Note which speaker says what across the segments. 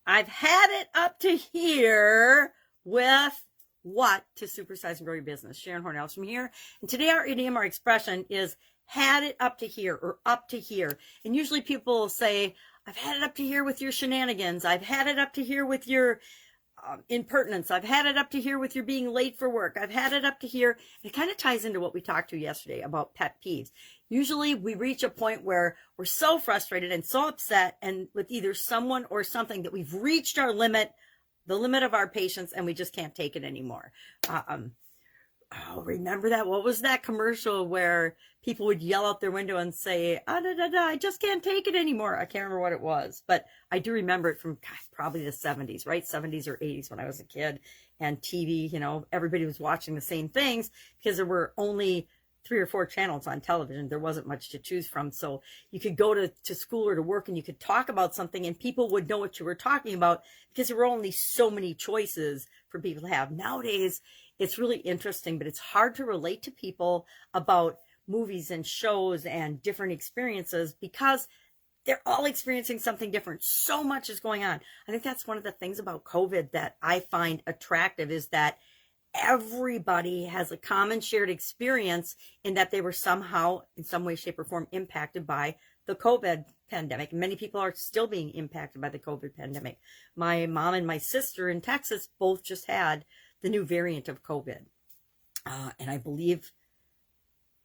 Speaker 1: I've had it up to here with what to supersize and grow your business. Sharon Horne-Ellstrom here. And today our idiom or expression is had it up to here or up to here. And usually people say, I've had it up to here with your shenanigans. I've had it up to here with your impertinence. I've had it up to here with your being late for work. I've had it up to here. It kind of ties into what we talked to yesterday about pet peeves. Usually we reach a point where we're so frustrated and so upset and with either someone or something that we've reached our limit, the limit of our patience, and we just can't take it anymore. Remember that? What was that commercial where people would yell out their window and say, I just can't take it anymore. I can't remember what it was, but I do remember it from probably the 70s, right? 70s or 80s when I was a kid, and TV, everybody was watching the same things because there were only 3 or 4 channels on television. There wasn't much to choose from. So you could go to school or to work and you could talk about something and people would know what you were talking about because there were only so many choices for people to have. Nowadays, it's really interesting, but it's hard to relate to people about movies and shows and different experiences because they're all experiencing something different. So much is going on. I think that's one of the things about COVID that I find attractive is that everybody has a common shared experience in that they were somehow, in some way, shape, or form, impacted by the COVID pandemic. Many people are still being impacted by the COVID pandemic. My mom and my sister in Texas both just had the new variant of COVID. And I believe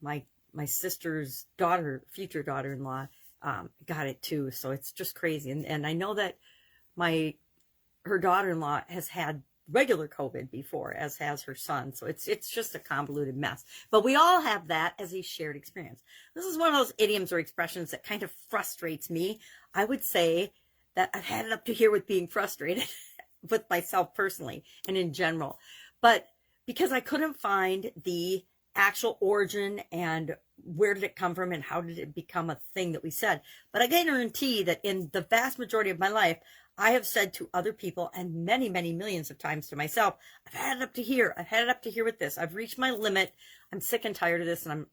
Speaker 1: my sister's daughter, future daughter-in-law, got it too. So it's just crazy. And I know that her daughter-in-law has had regular COVID before, as has her son. So it's just a convoluted mess. But we all have that as a shared experience. This is one of those idioms or expressions that kind of frustrates me. I would say that I've had it up to here with being frustrated with myself personally and in general. But because I couldn't find the actual origin and where did it come from and how did it become a thing that we said. But I guarantee that in the vast majority of my life, I have said to other people and many, many millions of times to myself, I've had it up to here. I've had it up to here with this. I've reached my limit. I'm sick and tired of this and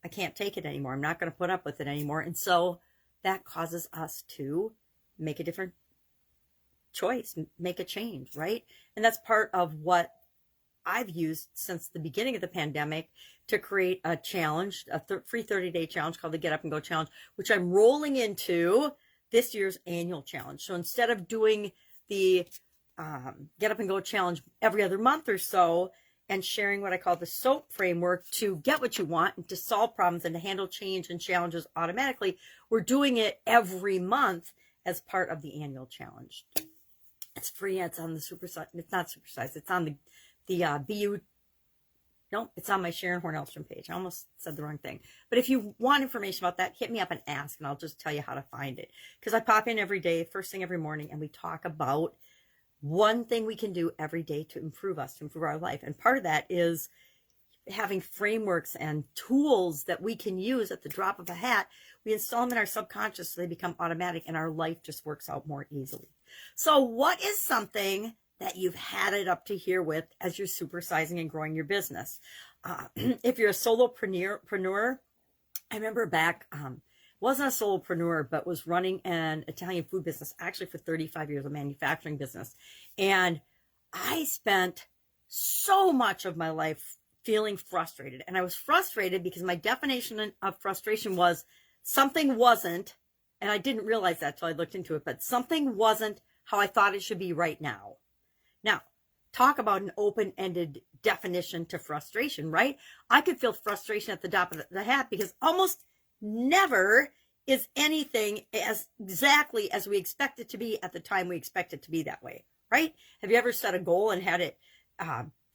Speaker 1: I can't take it anymore. I'm not going to put up with it anymore. And so that causes us to make a different choice, make a change, right? And that's part of what I've used since the beginning of the pandemic to create a challenge, a free 30-day challenge called the Get Up and Go Challenge, which I'm rolling into this year's annual challenge. So instead of doing the Get Up and Go Challenge every other month or so and sharing what I call the SOAP framework to get what you want and to solve problems and to handle change and challenges automatically, we're doing it every month as part of the annual challenge. It's free. It's on the Supersize. It's not Supersize. It's on the it's on my Sharon Horne-Ellstrom page. I almost said the wrong thing. But if you want information about that, hit me up and ask, and I'll just tell you how to find it. Because I pop in every day, first thing every morning, and we talk about one thing we can do every day to improve us, to improve our life. And part of that is having frameworks and tools that we can use at the drop of a hat. We install them in our subconscious so they become automatic, and our life just works out more easily. So what is something that you've had it up to here with as you're supersizing and growing your business? If you're a solopreneur, I remember back, wasn't a solopreneur, but was running an Italian food business, actually for 35 years, a manufacturing business. And I spent so much of my life feeling frustrated. And I was frustrated because my definition of frustration was something wasn't, and I didn't realize that till I looked into it, but something wasn't how I thought it should be right now. Now, talk about an open-ended definition to frustration, right? I could feel frustration at the top of the hat because almost never is anything as exactly as we expect it to be at the time we expect it to be that way, right? Have you ever set a goal and had it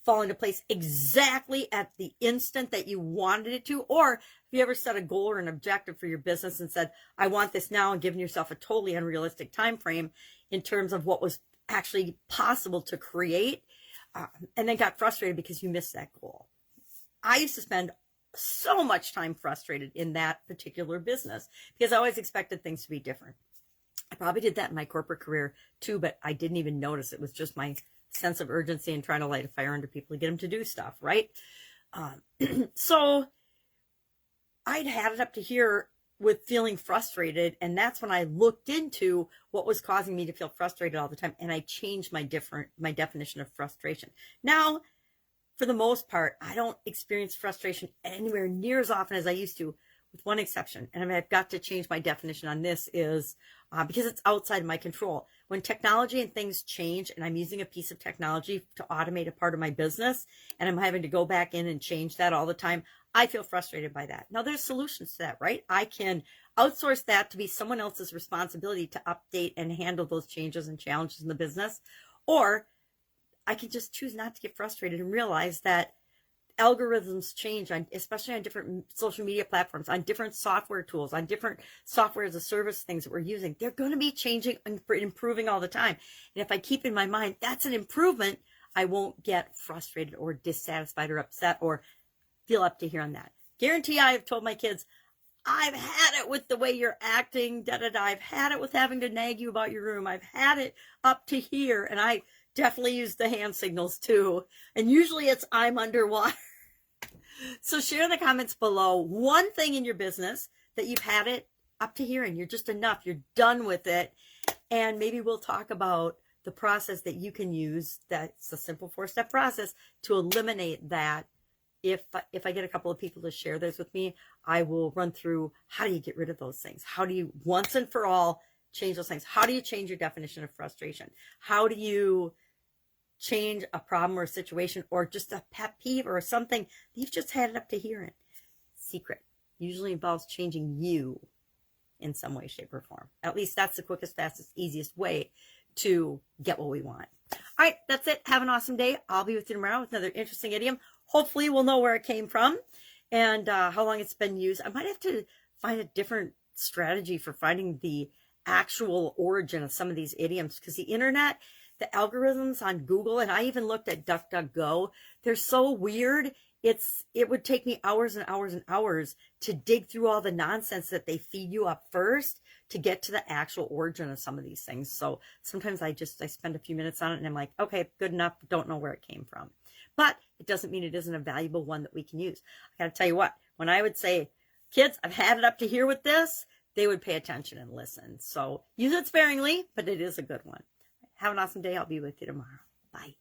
Speaker 1: fall into place exactly at the instant that you wanted it to? Or have you ever set a goal or an objective for your business and said, I want this now, and given yourself a totally unrealistic time frame in terms of what was actually possible to create, and then got frustrated because you missed that goal? I used to spend so much time frustrated in that particular business because I always expected things to be different. I probably did that in my corporate career too, but I didn't even notice. It was just my sense of urgency and trying to light a fire under people to get them to do stuff, right? So I'd had it up to here with feeling frustrated. And that's when I looked into what was causing me to feel frustrated all the time. And I changed my definition of frustration. Now, for the most part, I don't experience frustration anywhere near as often as I used to, with one exception. And I've got to change my definition on this is because it's outside of my control. When technology and things change and I'm using a piece of technology to automate a part of my business and I'm having to go back in and change that all the time, I feel frustrated by that. Now, there's solutions to that, right? I can outsource that to be someone else's responsibility to update and handle those changes and challenges in the business. Or I can just choose not to get frustrated and realize that algorithms change, especially on different social media platforms, on different software tools, on different software as a service things that we're using. They're going to be changing and improving all the time. And if I keep in my mind that's an improvement, I won't get frustrated or dissatisfied or upset or feel up to here on that. Guarantee I have told my kids, I've had it with the way you're acting, I've had it with having to nag you about your room. I've had it up to here. And I definitely use the hand signals too. And usually it's I'm underwater. So share in the comments below one thing in your business that you've had it up to here and you're just enough. You're done with it. And maybe we'll talk about the process that you can use. That's a simple 4-step process to eliminate that. If I get a couple of people to share those with me, I will run through how do you get rid of those things? How do you once and for all change those things? How do you change your definition of frustration? How do you change a problem or a situation or just a pet peeve or something that you've just had it up to here in? Secret usually involves changing you in some way, shape, or form. At least that's the quickest, fastest, easiest way to get what we want. All right, that's it. Have an awesome day. I'll be with you tomorrow with another interesting idiom. Hopefully we'll know where it came from and how long it's been used. I might have to find a different strategy for finding the actual origin of some of these idioms because the internet, the algorithms on Google, and I even looked at DuckDuckGo, they're so weird. It would take me hours and hours and hours to dig through all the nonsense that they feed you up first to get to the actual origin of some of these things. So sometimes I spend a few minutes on it and I'm like, okay, good enough. Don't know where it came from. But it doesn't mean it isn't a valuable one that we can use. I got to tell you what, when I would say, kids, I've had it up to here with this, they would pay attention and listen. So use it sparingly, but it is a good one. Have an awesome day. I'll be with you tomorrow. Bye.